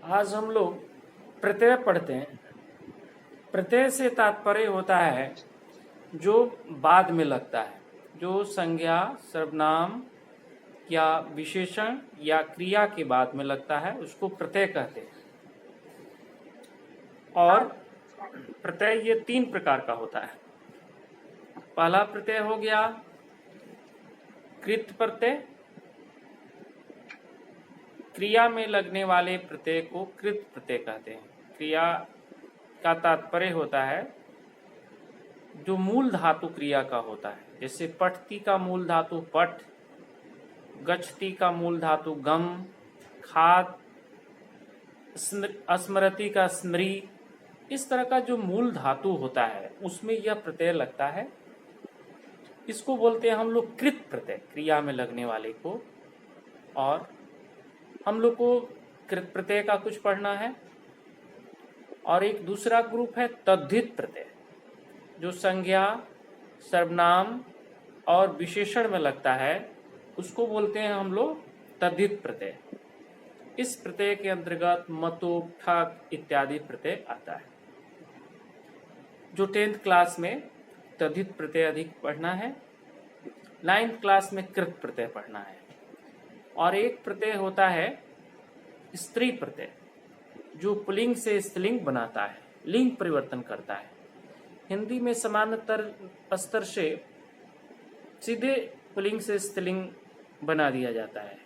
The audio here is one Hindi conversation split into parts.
आज हम लोग प्रत्यय पढ़ते हैं। प्रत्यय से तात्पर्य होता है जो बाद में लगता है, जो संज्ञा, सर्वनाम या विशेषण या क्रिया के बाद में लगता है, उसको प्रत्यय कहते हैं। और प्रत्यय ये 3 प्रकार का होता है। पहला प्रत्यय हो गया कृत प्रत्यय। क्रिया में लगने वाले प्रत्यय को कृत प्रत्यय कहते हैं। क्रिया का तात्पर्य होता है जो मूल धातु क्रिया का होता है। जैसे पठती का मूल धातु पठ, गच्छति का मूल धातु गम, खाद, स्मृति का स्मृ। इस तरह का जो मूल धातु होता है उसमें यह प्रत्यय लगता है। इसको बोलते हैं हम लोग कृत प्रत्यय, क्रिया में लगने वाले को। और हम लोग को कृत प्रत्यय का कुछ पढ़ना है। और एक दूसरा ग्रुप है तद्धित प्रत्यय, जो संज्ञा, सर्वनाम और विशेषण में लगता है, उसको बोलते हैं हम लोग तद्धित प्रत्यय। इस प्रत्यय के अंतर्गत मतु, ठक इत्यादि प्रत्यय आता है। जो 10th क्लास में तद्धित प्रत्यय अधिक पढ़ना है, 9th क्लास में कृत प्रत्यय पढ़ना है। और एक प्रत्यय होता है स्त्री प्रत्यय, जो पुल्लिंग से स्त्रीलिंग बनाता है, लिंग परिवर्तन करता है। हिंदी में सामान्यतर स्तर से सीधे पुल्लिंग से स्त्रीलिंग बना दिया जाता है।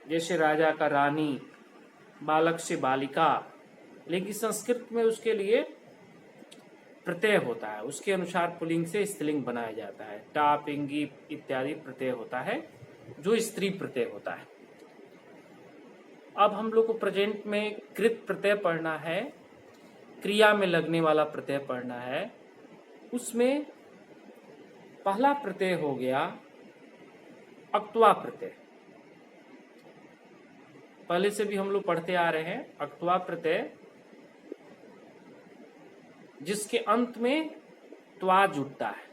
जैसे राजा का रानी, बालक से बालिका। लेकिन संस्कृत में उसके लिए प्रत्यय होता है, उसके अनुसार पुल्लिंग से स्त्रीलिंग बनाया जाता है। टा, पिंगी इत्यादि प्रत्यय होता है जो स्त्री प्रत्यय होता है। अब हम लोग को प्रेजेंट में कृत प्रत्यय पढ़ना है, क्रिया में लगने वाला प्रत्यय पढ़ना है। उसमें पहला प्रत्यय हो गया अक्त्वा प्रत्यय। पहले से भी हम लोग पढ़ते आ रहे हैं। अक्त्वा प्रत्यय जिसके अंत में त्वा जुड़ता है,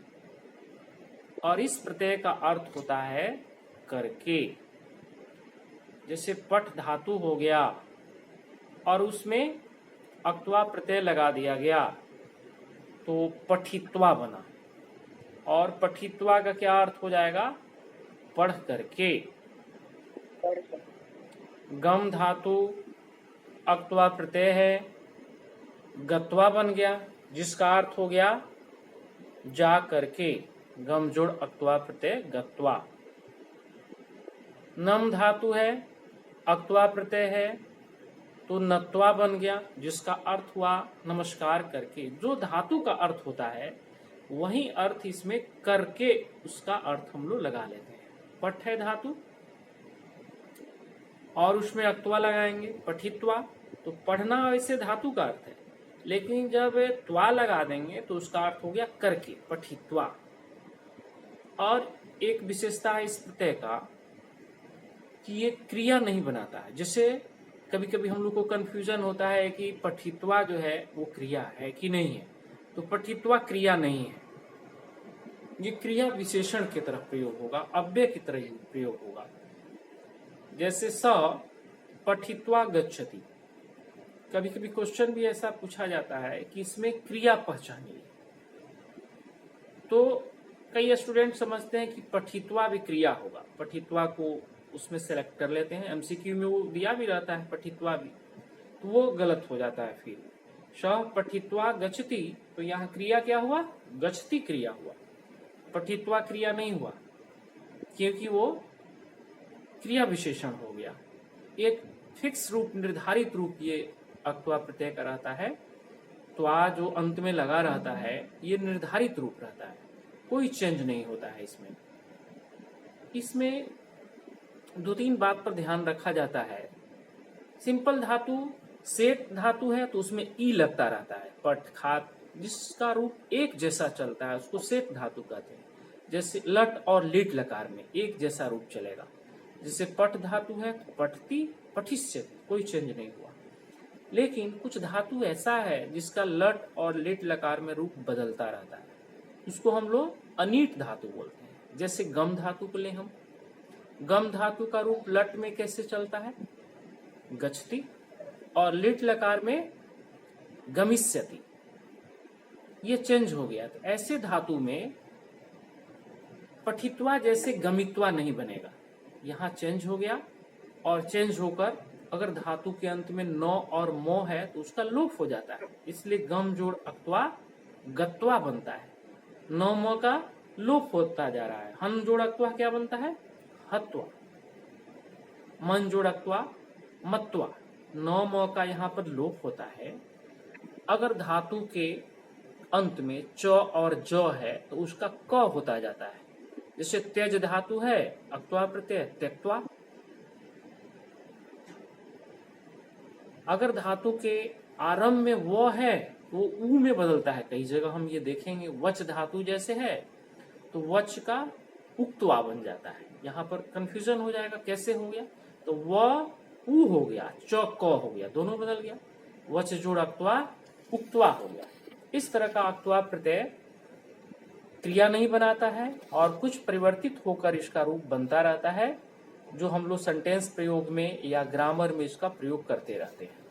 और इस प्रत्यय का अर्थ होता है करके। जैसे पठ धातु हो गया और उसमें अक्त्वा प्रत्यय लगा दिया गया तो पठित्वा बना। और पठित्वा का क्या अर्थ हो जाएगा? पढ़ करके। गम धातु अक्त्वा प्रत्यय है, गत्वा बन गया, जिसका अर्थ हो गया जा करके। गम जोड़ अक्त्वा प्रत्यय गत्वा। नम धातु है, अक्त्वा प्रत्यय है, तो नत्वा बन गया, जिसका अर्थ हुआ नमस्कार करके। जो धातु का अर्थ होता है वही अर्थ इसमें करके उसका अर्थ हम लोग लगा लेते हैं। पठ है धातु और उसमें अक्त्वा लगाएंगे, पठित्वा। तो पढ़ना वैसे धातु का अर्थ है, लेकिन जब त्वा लगा देंगे तो उसका अर्थ हो गया करके, पठित्वा। और एक विशेषता है इस प्रत्यय का कि ये क्रिया नहीं बनाता है। जैसे कभी कभी हम लोग को कंफ्यूजन होता है कि पठित्वा जो है वो क्रिया है कि नहीं है। तो पठित्वा क्रिया नहीं है, ये क्रिया विशेषण की तरफ प्रयोग होगा, अव्यय की तरह प्रयोग होगा। जैसे स पठित्वा गच्छति। कभी कभी क्वेश्चन भी ऐसा पूछा जाता है कि इसमें क्रिया पहचानिए। तो कई स्टूडेंट समझते हैं कि पठित्वा भी क्रिया होगा, पठित्वा को उसमें सेलेक्ट कर लेते हैं। एमसीक्यू में वो दिया भी रहता है पठित्वा भी, तो वो गलत हो जाता है। फिर स पठित्वा गच्छति, तो यहाँ क्रिया क्या हुआ? गच्छति क्रिया हुआ, पठित्वा क्रिया नहीं हुआ, क्योंकि वो क्रिया विशेषण हो गया। एक फिक्स रूप, निर्धारित रूप ये अक्त्वा प्रत्यय का रहता है। त्वा जो अंत में लगा रहता है ये निर्धारित रूप रहता है, कोई चेंज नहीं होता है इसमें। इसमें 2-3 बात पर ध्यान रखा जाता है। सिंपल धातु सेट धातु है तो उसमें ई लगता रहता है। पठ, खात, जिसका रूप एक जैसा चलता है उसको सेट धातु कहते हैं। जैसे लट और लिट लकार में एक जैसा रूप चलेगा। जैसे पठ धातु है तो पठती, पठिष्यति, कोई चेंज नहीं हुआ। लेकिन कुछ धातु ऐसा है जिसका लट और लिट लकार में रूप बदलता रहता है, उसको हम लोग अनीट धातु बोलते हैं। जैसे गम धातु को ले हम, गम धातु का रूप लट में कैसे चलता है? गच्छति, और लिट लकार में गमिष्यति, ये चेंज हो गया। तो ऐसे धातु में पठित्वा जैसे गमित्वा नहीं बनेगा, यहाँ चेंज हो गया और चेंज होकर अगर धातु के अंत में न और मो है तो उसका लोप हो जाता है, इसलिए गम जोड़ अक्त्वा गत्वा बनता है। न म का लोप होता जा रहा है। हन जोड़ अक्त्वा क्या बनता है? हत्वा। मन जोड़ अक्त्वा मत्वा। न म का यहाँ पर लोप होता है। अगर धातु के अंत में च और ज है तो उसका क होता जाता है। जैसे त्यज धातु है, अक्त्वा प्रत्यय त्यक्त्वा। अगर धातु के आरंभ में वो है तो ऊ में बदलता है। कई जगह हम ये देखेंगे वच धातु जैसे है तो वच का उक्त्वा बन जाता है। यहाँ पर कंफ्यूजन हो जाएगा, कैसे हो गया? तो व ऊ हो गया, च क हो गया, दोनों बदल गया। वच जोड़ अक्त्वा उक्त्वा हो गया। इस तरह का अक्त्वा प्रत्यय क्रिया नहीं बनाता है और कुछ परिवर्तित होकर इसका रूप बनता रहता है, जो हम लोग सेंटेंस प्रयोग में या ग्रामर में इसका प्रयोग करते रहते हैं।